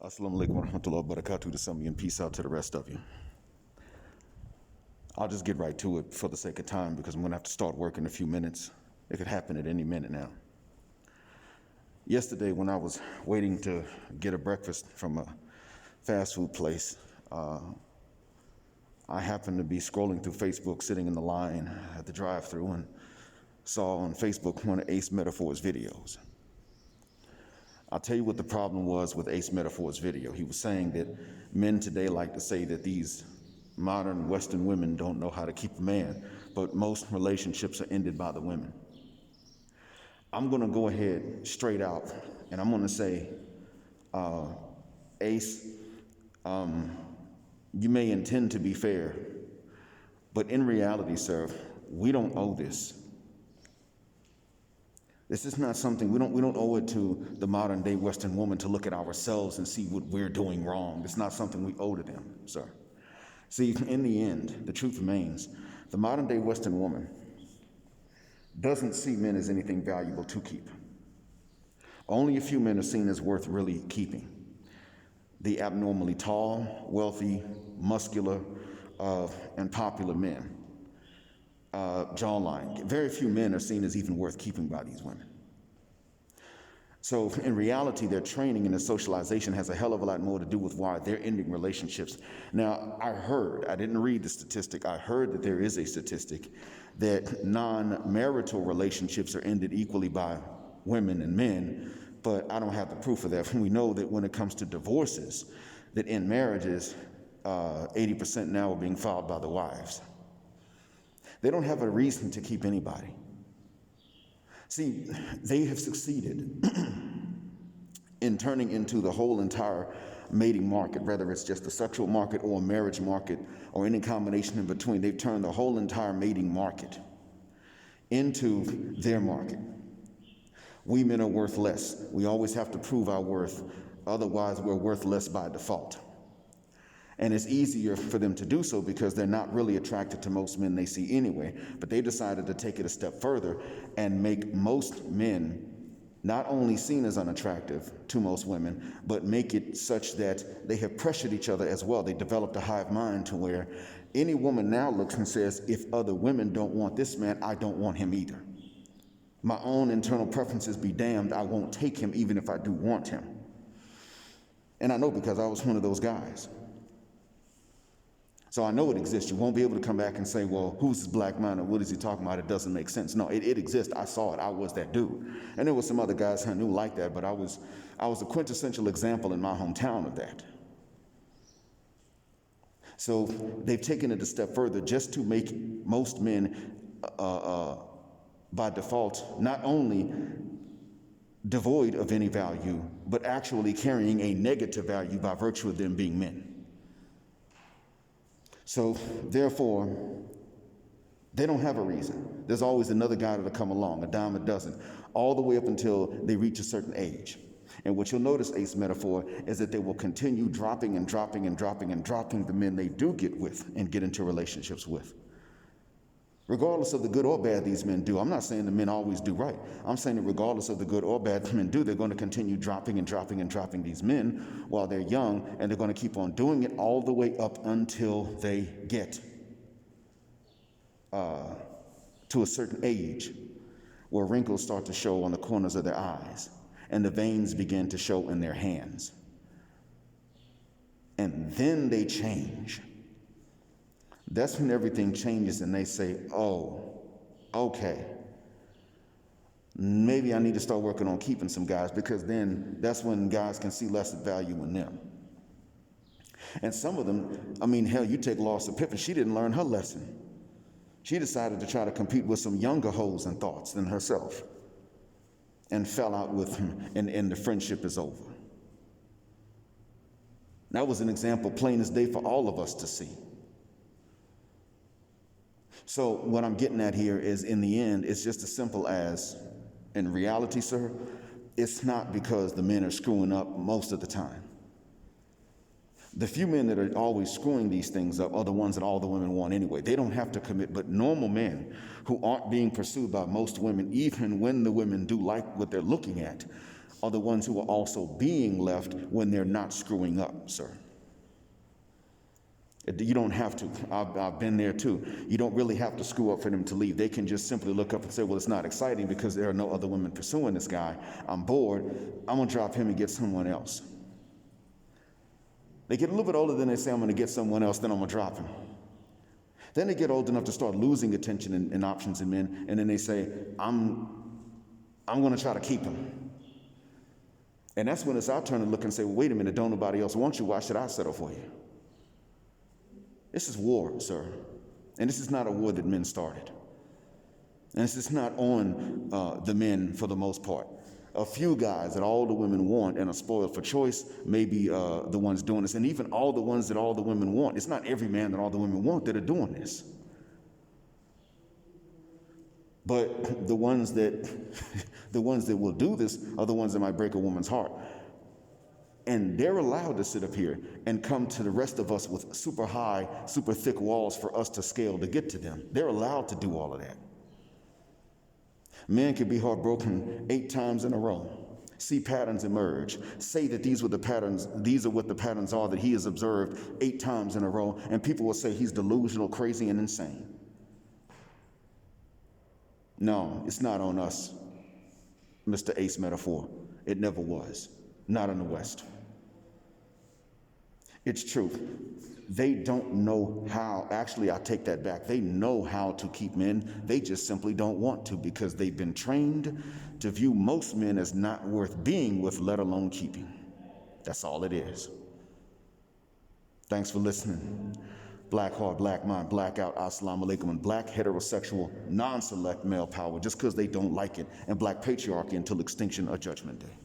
Assalamu alaikum wa rahmatullahi wa barakatuh to some of you and peace out to the rest of you. I'll just get right to it for the sake of time because I'm going to have to start work in a few minutes. It could happen at any minute now. Yesterday when I was waiting to get a breakfast from a fast food place, I happened to be scrolling through Facebook, sitting in the line at the drive-thru, and saw on Facebook one of Ace Metaphor's videos. I'll tell you what the problem was with Ace Metaphor's video. He was saying that men today like to say that these modern Western women don't know how to keep a man, but most relationships are ended by the women. I'm going to go ahead straight out, and I'm going to say, Ace, you may intend to be fair, but in reality, sir, we don't owe this. This is not something, we don't owe it to the modern day Western woman to look at ourselves and see what we're doing wrong. It's not something we owe to them, sir. See, in the end, the truth remains, the modern day Western woman doesn't see men as anything valuable to keep. Only a few men are seen as worth really keeping. The abnormally tall, wealthy, muscular, and popular men. Jawline. Very few men are seen as even worth keeping by these women. So in reality, their training and their socialization has a hell of a lot more to do with why they're ending relationships. Now, I didn't read the statistic, I heard that there is a statistic that non-marital relationships are ended equally by women and men, but I don't have the proof of that. We know that when it comes to divorces, that in marriages, 80% now are being filed by the wives. They don't have a reason to keep anybody. See, they have succeeded in turning into the whole entire mating market, whether it's just a sexual market or a marriage market or any combination in between. They've turned the whole entire mating market into their market. We men are worth less. We always have to prove our worth. Otherwise, we're worth less by default. And it's easier for them to do so because they're not really attracted to most men they see anyway. But they decided to take it a step further and make most men not only seen as unattractive to most women, but make it such that they have pressured each other as well. They developed a hive mind to where any woman now looks and says, if other women don't want this man, I don't want him either. My own internal preferences be damned, I won't take him even if I do want him. And I know because I was one of those guys. So I know it exists. You won't be able to come back and say, well, who's this black man or what is he talking about? It doesn't make sense. No, it exists. I saw it. I was that dude. And there were some other guys I knew like that, but I was a quintessential example in my hometown of that. So they've taken it a step further just to make most men, by default, not only devoid of any value, but actually carrying a negative value by virtue of them being men. So, therefore, they don't have a reason. There's always another guy that'll come along, a dime a dozen, all the way up until they reach a certain age. And what you'll notice, Ace Metaphor, is that they will continue dropping and dropping and dropping and dropping the men they do get with and get into relationships with. Regardless of the good or bad these men do. I'm not saying the men always do right. I'm saying that regardless of the good or bad the men do, they're going to continue dropping and dropping and dropping these men while they're young, and they're going to keep on doing it all the way up until they get to a certain age where wrinkles start to show on the corners of their eyes and the veins begin to show in their hands. And then they change. That's when everything changes and they say, oh, okay, maybe I need to start working on keeping some guys, because then that's when guys can see less value in them. And some of them, hell, you take Larsa Pippen, she didn't learn her lesson. She decided to try to compete with some younger hoes and thoughts than herself and fell out with him, and the friendship is over. That was an example plain as day for all of us to see. So what I'm getting at here is, in the end, it's just as simple as, in reality, sir, it's not because the men are screwing up most of the time. The few men that are always screwing these things up are the ones that all the women want anyway. They don't have to commit, but normal men who aren't being pursued by most women, even when the women do like what they're looking at, are the ones who are also being left when they're not screwing up, sir. You don't have to. I've been there too. You don't really have to screw up for them to leave. They can just simply look up and say, well, it's not exciting because there are no other women pursuing this guy. I'm bored. I'm going to drop him and get someone else. They get a little bit older, then they say, I'm going to get someone else, then I'm going to drop him. Then they get old enough to start losing attention and options in men, and then they say, I'm going to try to keep him. And that's when it's our turn to look and say, well, wait a minute, don't nobody else want you. Why should I settle for you? This is war, sir. And this is not a war that men started. And this is not on the men for the most part. A few guys that all the women want and are spoiled for choice may be the ones doing this. And even all the ones that all the women want, it's not every man that all the women want that are doing this. But the ones that will do this are the ones that might break a woman's heart. And they're allowed to sit up here and come to the rest of us with super high, super thick walls for us to scale to get to them. They're allowed to do all of that. Men can be heartbroken 8 times in a row, see patterns emerge, say that these are what the patterns are that he has observed 8 times in a row, and people will say he's delusional, crazy, and insane. No, it's not on us, Mr. Ace Metaphor. It never was. Not in the West. It's truth. They don't know how. Actually, I take that back. They know how to keep men. They just simply don't want to because they've been trained to view most men as not worth being with, let alone keeping. That's all it is. Thanks for listening. Black heart, black mind, blackout, assalamu alaikum, and black heterosexual, non-select male power just because they don't like it, and black patriarchy until extinction or judgment day.